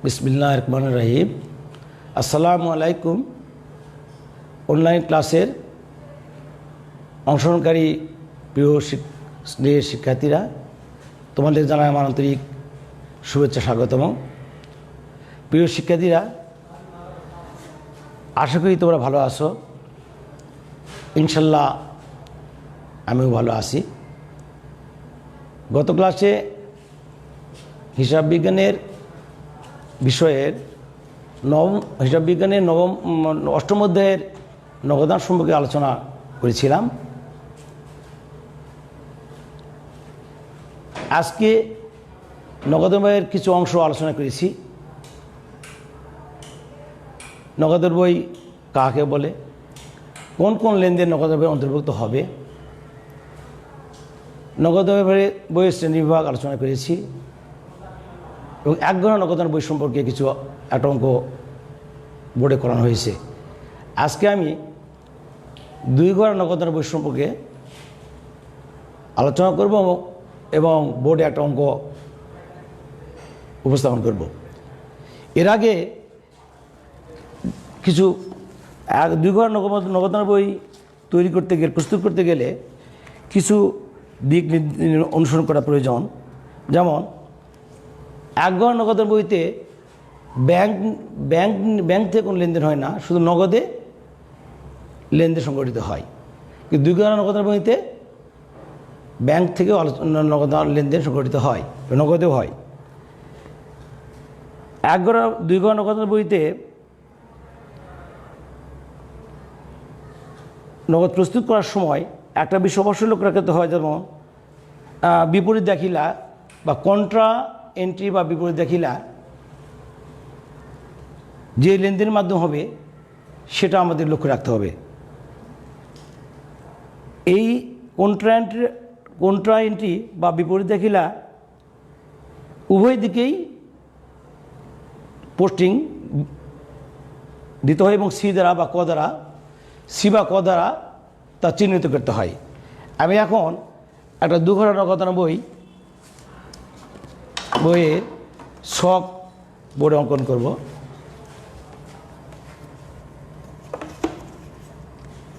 বিসমিল্লাহির রহমানির রহিম। আসসালামু আলাইকুম। অনলাইন ক্লাসের অংশগ্রহণকারী প্রিয় স্নেহের শিক্ষার্থীরা, তোমাদের জানাই আমার আন্তরিক শুভেচ্ছা, স্বাগতম। প্রিয় শিক্ষার্থীরা, আশা করি তোমরা ভালো আছো। ইনশাল্লাহ আমিও ভালো আছি। গত ক্লাসে হিসাব বিজ্ঞানের বিষয়ের অষ্টম অধ্যায়ের নগদান সম্পর্কে আলোচনা করেছিলাম। আজকে নগদের বইয়ের কিছু অংশ আলোচনা করেছি। নগদের বই কাকে বলে, কোন কোন লেনদেন নগদের বই অন্তর্ভুক্ত হবে, নগদের বইয়ের শ্রেণীবিভাগ আলোচনা করেছি এবং এক ঘন্টা নগদান বই সম্পর্কে কিছু একটা অঙ্ক বোর্ডে করানো হয়েছে। আজকে আমি 2 ঘন্টা নগদান বই সম্পর্কে আলোচনা করব এবং বোর্ডে একটা অঙ্ক উপস্থাপন করব। এর আগে কিছু 2 ঘন্টা নগদান বই তৈরি করতে গেলে, প্রস্তুত করতে গেলে কিছু দিক অনুসরণ করা প্রয়োজন। যেমন 1 ঘন্টা নগদান বইতে ব্যাংক থেকে কোনো লেনদেন হয় না, শুধু নগদে লেনদেন সংগঠিত হয়। কিন্তু 2 ঘন্টা নগদান বইতে ব্যাংক থেকেও নগদান লেনদেন সংগঠিত হয়, নগদেও হয়। 2 ঘন্টা নগদান বইতে নগদ প্রস্তুত করার সময় একটা বিষয় অবশ্যই লক্ষ্য রাখতে হয়, যেমন বিপরীত দাখিলা বা কন্ট্রা এন্ট্রি বা বিপরীত দাখিলা যে লেনদেনের মাধ্যম হবে সেটা আমাদের লক্ষ্য রাখতে হবে। এই কন্ট্রা এন্ট্রি বা বিপরীত দাখিলা উভয় দিকেই পোস্টিং দিতে হয় এবং সি বা ক দ্বারা তা চিহ্নিত করতে হয়। আমি এখন একটা 2 ঘন্টা নগদান বইয়ের ছক বোর্ডে অঙ্কন করব।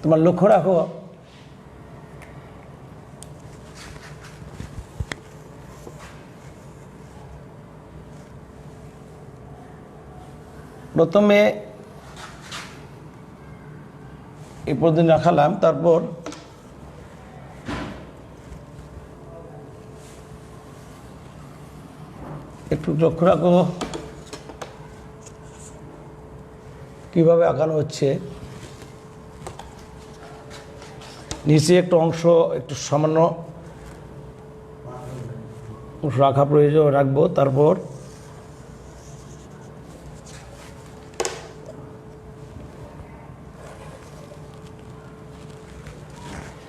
তোমার লক্ষ্য রাখো, প্রথমে এই পর্যন্ত রাখালাম, তারপর একটু লক্ষ্য রাখো কীভাবে আঁকানো হচ্ছে। নিচে একটা অংশ একটু সামান্য রাখা প্রয়োজন, রাখবো। তারপর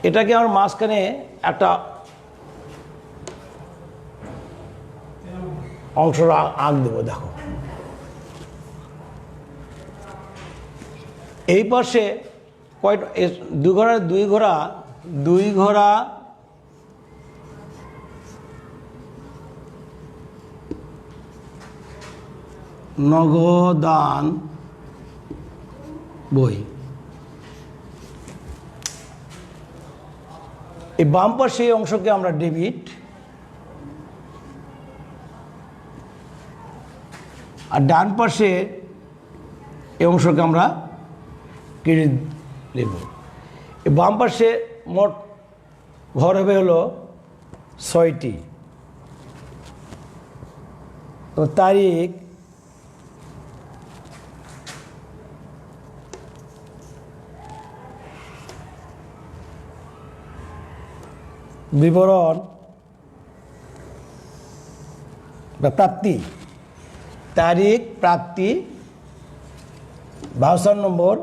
এটাকে আমার মাঝখানে একটা অংশ আঁক দেবো। দেখো, এই পাশে কয়টা 2 ঘোড়া নগদান বই। এই বাম পাশে এই অংশকে আমরা ডেবিট, আর ডান পাশে এই অংশকে আমরা ক্রেডিট নেব। এই বাম পাশে মোট ঘর হবে হলো 6টি। তো তারিখ, বিবরণ বা প্রাপ্তি, তারিখ, প্রাপ্তি, ভাউচার নম্বর,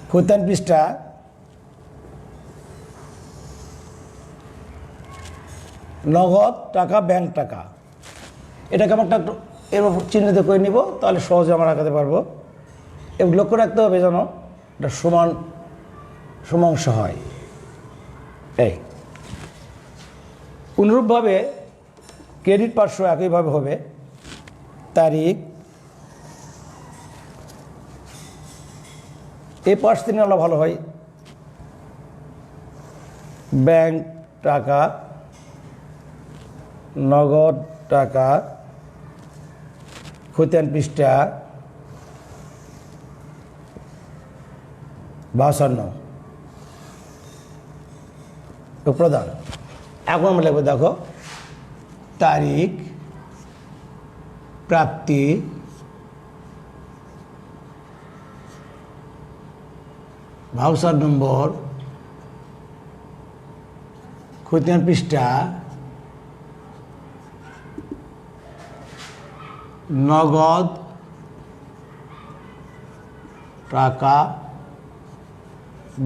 খতিয়ান পৃষ্ঠা, নগদ টাকা, ব্যাংক টাকা। এটাকে আমরা একটা এর চিহ্নিত করে নিব, তাহলে সহজে আমরা আঁকাতে পারবো। এবং লক্ষ্য রাখতে হবে যেন এটা সমাংশ হয়। এই অনুরূপভাবে ক্রেডিট পার্শ্ব একইভাবে হবে তারিখ এই পাশ থেকে আলো ভালো হয় ব্যাংক টাকা নগদ টাকা খতিয়ান পৃষ্ঠা 52 প্রদান। এখন আমরা লিখবো দেখো তারিখ প্রাপ্তি ভাউচার নম্বর খতিয়ান পৃষ্ঠা নগদ টাকা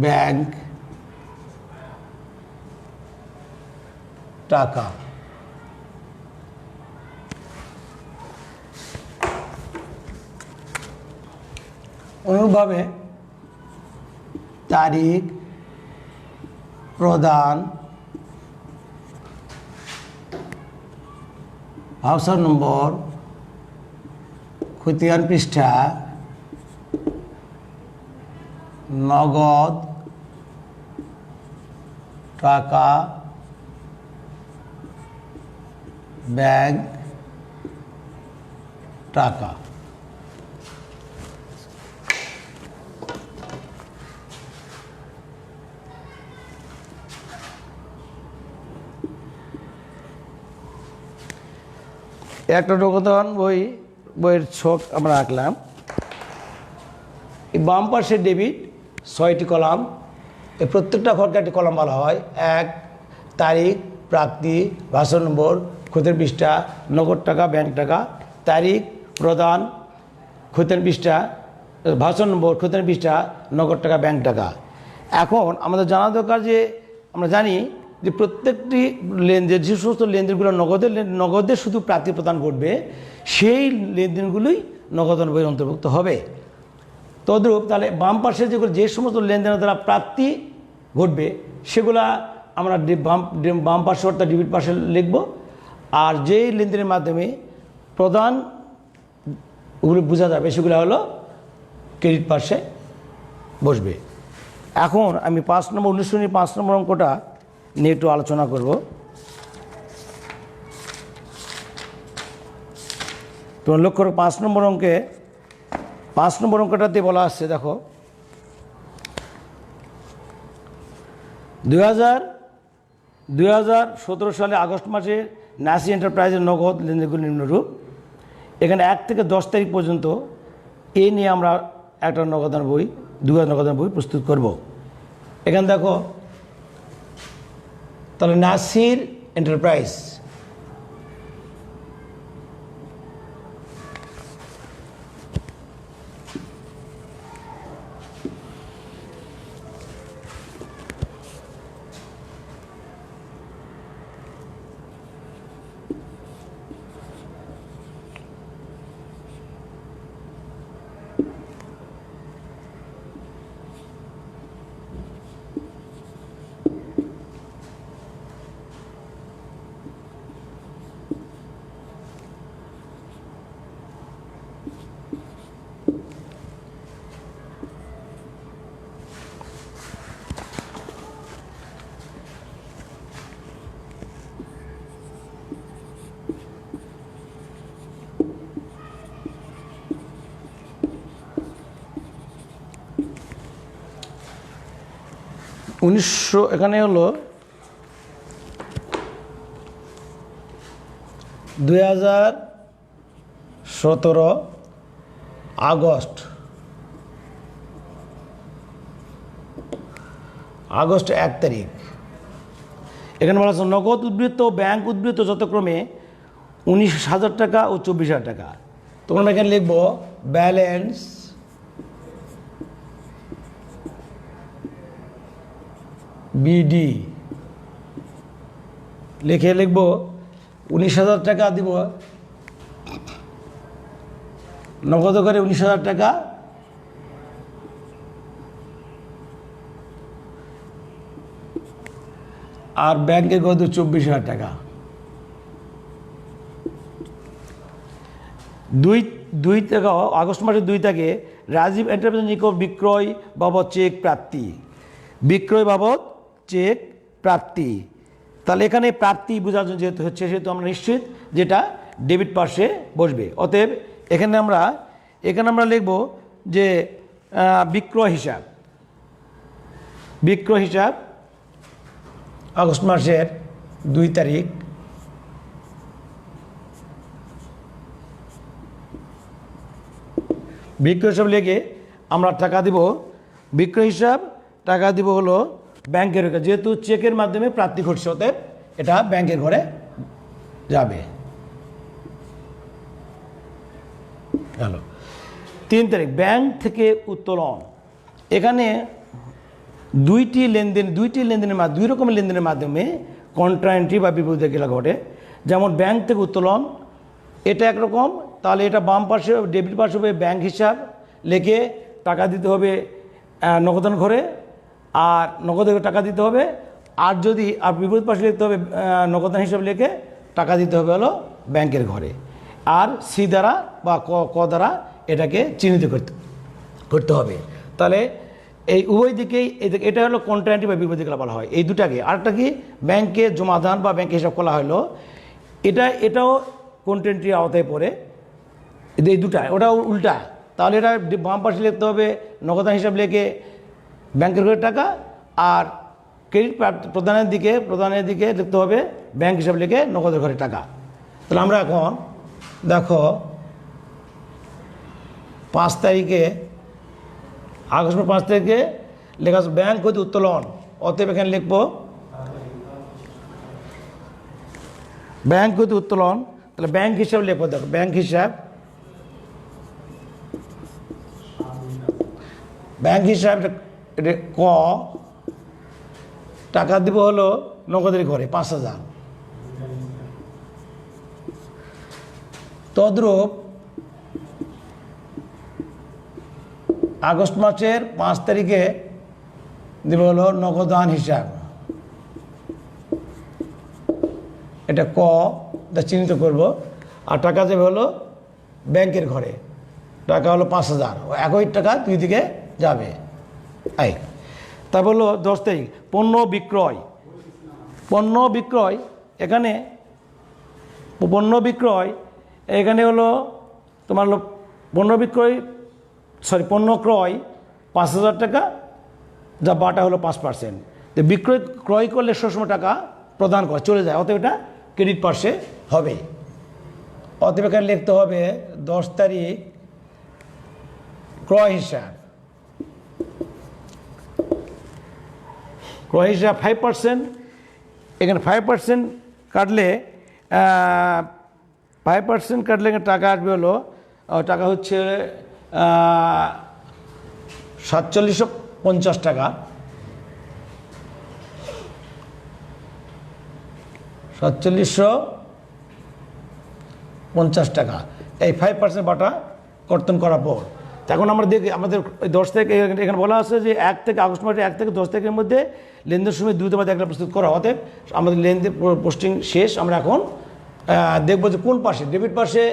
ব্যাংক টাকা। অনুরূপভাবে তারিখ প্রদান ভাউচার নম্বর খতিয়ান পৃষ্ঠা নগদ টাকা ব্যাংক টাকা। একটা নগদান বইয়ের ছক আমরা আঁকলাম। এই বাম পাশে ডেবিট 6টি কলাম, এই প্রত্যেকটা ঘরকে একটি কলাম বলা হয়। 1 তারিখ প্রাপ্তি ভাউচার নম্বর খতিয়ান পৃষ্ঠা নগদ টাকা ব্যাংক টাকা। তারিখ প্রদান খতিয়ান পৃষ্ঠা ভাউচার নম্বর খতিয়ান পৃষ্ঠা নগদ টাকা ব্যাংক টাকা। এখন আমাদের জানা দরকার যে আমরা জানি যে প্রত্যেকটি লেনদেন যে সমস্ত লেনদেনগুলো নগদের শুধু প্রাপ্তি প্রদান ঘটবে সেই লেনদেনগুলোই নগদান বইয়ের অন্তর্ভুক্ত হবে। তদ্রূপ তাহলে বাম পাশে যে সমস্ত লেনদেনের দ্বারা প্রাপ্তি ঘটবে সেগুলা আমরা বাম পাশে অর্থাৎ ডেবিট পাশে লিখব, আর যেই লেনদেনের মাধ্যমে প্রদান ওগুলো বোঝা যাবে সেগুলো হলো ক্রেডিট পাশে বসবে। এখন আমি 5 নম্বর 19 নম্বর অঙ্কটা নিয়ে একটু আলোচনা করব। তোমার লক্ষ্য করো 5 নম্বর অঙ্কটাতে বলা আসছে দেখো 2017 সালে আগস্ট মাসে নাসি এন্টারপ্রাইজের নগদ লেনদেনগুলি নিম্নরূপ। এখানে 1 থেকে 10 তারিখ পর্যন্ত এ নিয়ে আমরা একটা নগদান বই 2 নগদান বই প্রস্তুত করব। এখানে দেখো তাহলে নাসির এন্টারপ্রাইজ এখানে হলো 2017 আগস্ট 1 তারিখ। এখানে বলা আছে নগদ উদ্বৃত্ত ও ব্যাংক উদ্বৃত্ত যথাক্রমে 19,000 টাকা ও 24,000 টাকা। তোমরা এখানে লিখবো ব্যালেন্স বিডি লিখে লিখব 19,000 টাকা দিব নগদ করে 19,000 টাকা, আর ব্যাংকের কত 24,000 টাকা। দুই টাকা আগস্ট মাসের 2 তারিখে রাজীব এন্টারপ্রাইজ নিকট বিক্রয় বাবদ চেক প্রাপ্তি, বিক্রয় বাবদ চেক প্রাপ্তি। তাহলে এখানে প্রাপ্তি বোঝার জন্য যেহেতু হচ্ছে সেহেতু আমরা নিশ্চিত যেটা ডেবিট পার্শ্বে বসবে। অতএব এখানে আমরা লিখব যে বিক্রয় হিসাব আগস্ট মাসের 2 তারিখ বিক্রয় হিসাব লিখে আমরা টাকা দিব, বিক্রয় হিসাব টাকা দিব হলো ব্যাংকের, যেহেতু চেকের মাধ্যমে প্রাপ্তি ঘটছে অতএব এটা ব্যাংকের ঘরে যাবে। হ্যালো 3 তারিখ ব্যাংক থেকে উত্তোলন। এখানে দুই রকমের লেনদেনের মাধ্যমে কন্ট্রা এন্ট্রি বা বিপরীত ক্রিয়া ঘটে। যেমন ব্যাংক থেকে উত্তোলন এটা একরকম, তাহলে এটা বাম পাশে ডেবিট পাশে হবে ব্যাংক হিসাব লিখে টাকা দিতে হবে নগদান ঘরে, আর নগদে টাকা দিতে হবে। আর যদি আর বিপরীত পাশে লিখতে হবে নগদান হিসাব লিখে টাকা দিতে হবে হলো ব্যাংকের ঘরে। আর সি দ্বারা বা ক দ্বারা এটাকে চিহ্নিত করতে হবে। তাহলে এই উভয় দিকেই এটা হলো কন্ট্রা এন্ট্রি বা বিপরীত ক্রিয়া বলা হয় এই দুটাকে। আরেকটা কি ব্যাংকে জমাদান বা ব্যাংকে হিসাব খোলা হলো, এটাও কন্ট্রা এন্ট্রির আওতায় পড়ে। এই দুটা ওটাও উল্টা, তাহলে এটা বাম পাশে লিখতে হবে নগদান হিসাব লিখে ব্যাংকের ঘরে টাকা, আর ক্রেডিট প্রদানের দিকে লিখতে হবে ব্যাংক হিসাব লিখে নগদের ঘরে টাকা। তাহলে আমরা এখন দেখো 5 তারিখে আগস্ট 5 তারিখে লেখা আছে ব্যাংক হইতে উত্তোলন। অতএব এখানে লিখবো ব্যাংক হইতে উত্তোলন। তাহলে ব্যাংক হিসাব লিখবো, দেখো ব্যাংক হিসাব ক টাকা দিব হলো নগদের ঘরে 5,000। তদ্রূপ আগস্ট মাসের 5 তারিখে দিব হলো নগদান হিসাব, এটা ক চিহ্নিত করব। আর টাকা দেবে হলো ব্যাংকের ঘরে, টাকা হলো 5,000, একই টাকা দুই দিকে যাবে। তারপর হলো 10 তারিখ পণ্য বিক্রয়। এখানে হলো তোমার পণ্য ক্রয় 5,000 টাকা, যা বাটা হলো 5%। তো ক্রয় করলে সবসময় টাকা প্রদান করে চলে যায়, অতএব এটা ক্রেডিট পার্শ্বে হবে। অতএব এখানে লিখতে হবে 10 তারিখ ক্রয় হিসাব 5%। এখানে 5% কাটলে টাকা আসবে হলো টাকা হচ্ছে 4750 টাকা। 4750 টাকা এই 5% বাটা কর্তন করার পর। এখন আমরা দেখি আমাদের 10 থেকে এখানে বলা আছে যে আগস্ট মাসে 1 থেকে 10 তারিখের মধ্যে লেনদেনের সময় 2 তে একটা প্রস্তুত করা। অতএব আমাদের লেনদেন পোস্টিং শেষ। আমরা এখন দেখবো যে কোন পাশে ডেবিট পাশে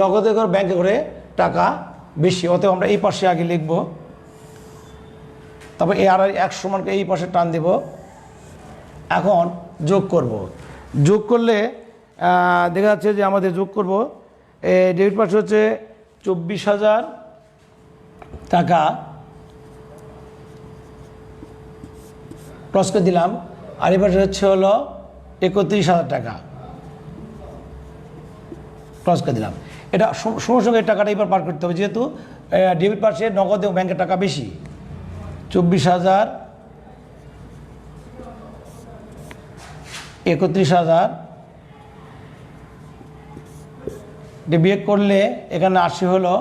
নগদের ঘর ব্যাংকে করে টাকা বেশি, অতএব আমরা এই পাশে আগে লিখব। তারপর এই আর 1 সমানকে এই পাশে টান দেব। এখন যোগ করলে দেখা যাচ্ছে যে আমাদের যোগ করব ডেবিট পাশে হচ্ছে 24,000 টাকা ক্রস করে দিলাম, আর এই পাশে হচ্ছে হলো 31,000 টাকা ক্রস করে দিলাম। এটা সঙ্গে সঙ্গে টাকাটা এবার পার করতে হবে, যেহেতু ডেবিট পাশে নগদ এবং ব্যাংকের টাকা বেশি। 24,000 31,000 বিয়োগ করলে এখানে আসে হলো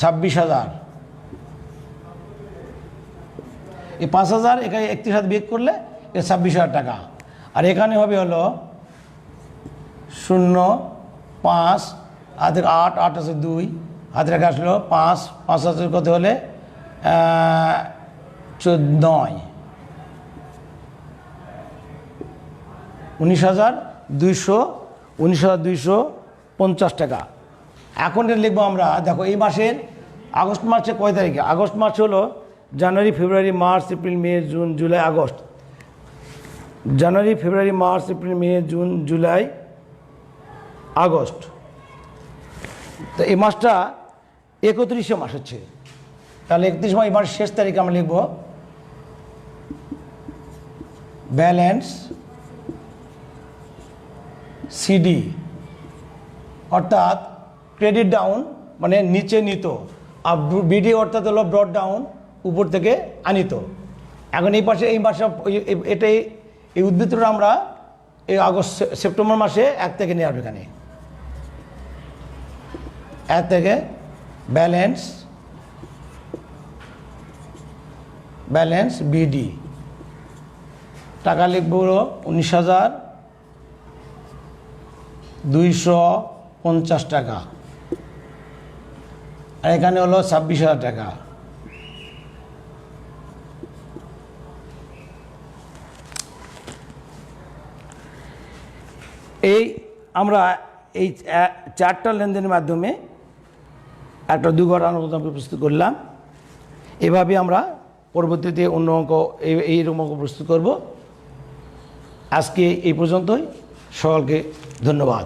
26,000। এই 5,000 এখানে 31,000 বিয়োগ করলে 26,000 টাকা। আর এখানে হবে হলো 0 5 হাতের 8 8 আছে 2 হাতের একা আসলো 5 5 হাতের কত হলে 14 19,250 টাকা। এখন এটা লিখবো আমরা, দেখো এই মাসের আগস্ট মাসে কয় তারিখে? আগস্ট মাস হলো জানুয়ারি, ফেব্রুয়ারি, মার্চ, এপ্রিল, মে, জুন, জুলাই, আগস্ট। জানুয়ারি, ফেব্রুয়ারি, মার্চ, এপ্রিল, মে, জুন, জুলাই, আগস্ট। তো এই মাসটা 31শে মাস হচ্ছে, তাহলে 31 মাস এই মাসের শেষ তারিখে আমরা লিখব ব্যালেন্স সিডি, অর্থাৎ ক্রেডিট ডাউন মানে নিচে নিত, আর বিডি অর্থাৎ হলো ব্রড ডাউন উপর থেকে আনিত। এখন এই পাশে এই মাসে এটাই এই উদ্বৃত্তটা আমরা এই আগস্ট সেপ্টেম্বর মাসে 1 থেকে নিয়ে আসবো। এখানে 1 থেকে ব্যালেন্স বিডি টাকা লিখব হলো 19,250 টাকা, আর এখানে হলো 26,000 টাকা। এই আমরা এই 4টা লেনদেনের মাধ্যমে একটা 2 ঘর অনুমোদন প্রস্তুত করলাম। এভাবে আমরা পরবর্তীতে অন্য অঙ্ক এইরকম অঙ্ক প্রস্তুত করব। আজকে এই পর্যন্তই, সকলকে ধন্যবাদ।